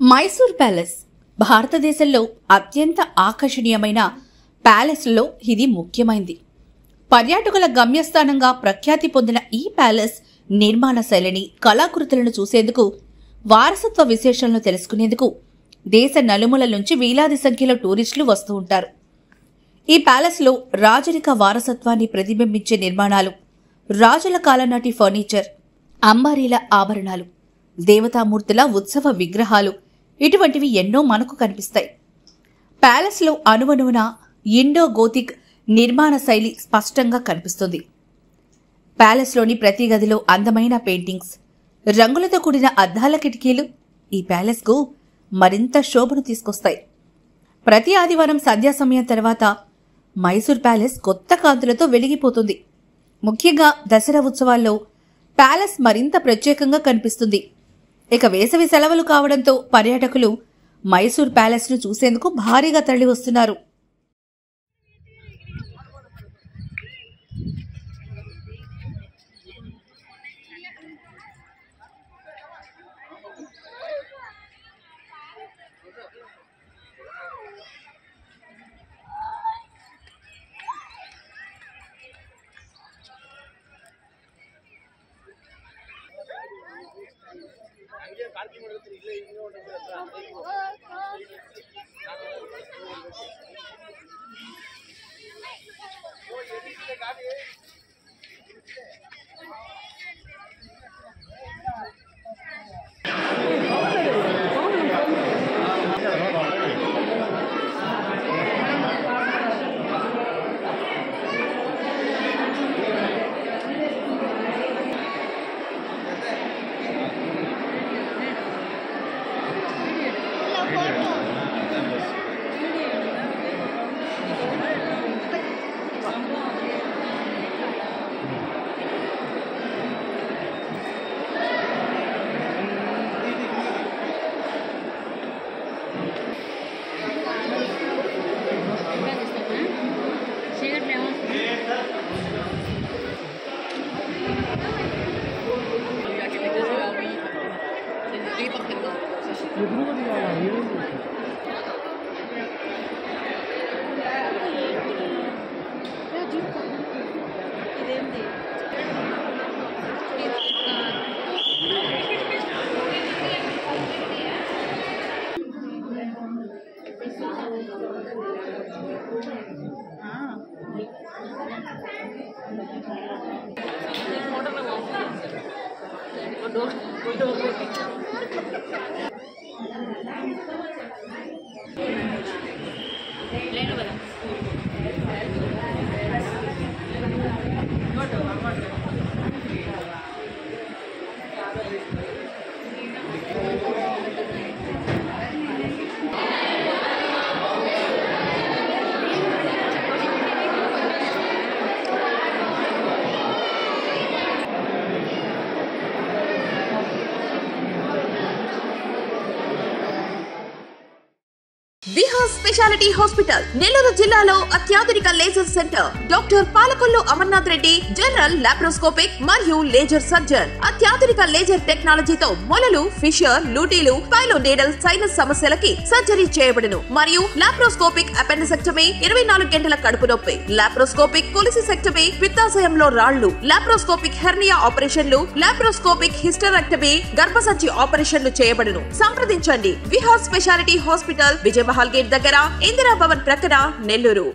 Mysore palace భారతదేశంలో అత్యంత ఆకర్షణీయమైన ప్యాలెస్లలో ఇది ముఖ్యమైనది. పర్యాటకుల గమ్యస్థానంగా ప్రఖ్యాతి పొందిన ఈ ప్యాలెస్ నిర్మాణ శైలిని, కళాకృతులను చూసేందుకు, వారసత్వ విశేషాలను తెలుసుకునేందుకు దేశ నలుమూలల నుంచి వేలాది సంఖ్యలో టూరిస్టులు వస్తూ ఉంటారు. ఈ ప్యాలెస్లో రాజరిక వారసత్వాన్ని ప్రతిబింబించే నిర్మాణాలు, రాజుల కాలం నాటి ఫర్నిచర్, అంబారీల ఆభరణాలు, దేవతామూర్తుల ఉత్సవ విగ్రహాలు ఇటువంటివి ఎన్నో మనకు కనిపిస్తాయి. ప్యాలెస్లో అణువణువున ఇండో గోతిక్ నిర్మాణ శైలి స్పష్టంగా కనిపిస్తుంది. ప్యాలెస్లోని ప్రతి గదిలో అందమైన పెయింటింగ్స్, రంగులతో కూడిన అద్దాల కిటికీలు ఈ ప్యాలెస్కు మరింత శోభను తీసుకొస్తాయి. ప్రతి ఆదివారం సంధ్యా సమయం తర్వాత మైసూర్ ప్యాలెస్ కొత్త కాంతులతో వెలిగిపోతుంది. ముఖ్యంగా దసరా ఉత్సవాల్లో ప్యాలెస్ మరింత ప్రత్యేకంగా కనిపిస్తుంది. ఇక వేసవి సెలవులు కావడంతో పర్యాటకులు మైసూర్ ప్యాలెస్ను చూసేందుకు భారీగా తరలి వస్తున్నారు. విహాస్ స్పెషాలిటీ హాస్పిటల్ నెల్లూరు జిల్లాలో అత్యాధునిక laser centre. Doctor Palakollu Amarnath Reddy general laparoscopic మరియు లేజర్ సర్జన్. అత్యాధునిక లేజర్ టెక్నాలజీతో మొలలు, ఫిషర్, లూటీలు, పైలో నీడల్, సైనస్ సమస్యలకి సర్జరీ చేయబడును. మరియు లాప్రోస్కోపిక్ అపెండిసెక్టమీ, 24 గంటల కడుపు నొప్పి, లాప్రోస్కోపిక్ కొలిసిసెక్టమీ, పిత్తాశయంలో రాళ్లు, లాప్రోస్కోపిక్ హెర్నియా ఆపరేషన్లు, లాప్రోస్కోపిక్ హిస్టరెక్టమీ, గర్భసంచి ఆపరేషన్లు చేయబడును. సంప్రదించండి. Vihas speciality hospital, Vijaya Mahal gate దగ్గర, ఇందిరా భవన్ ప్రక్కన, నెల్లూరు.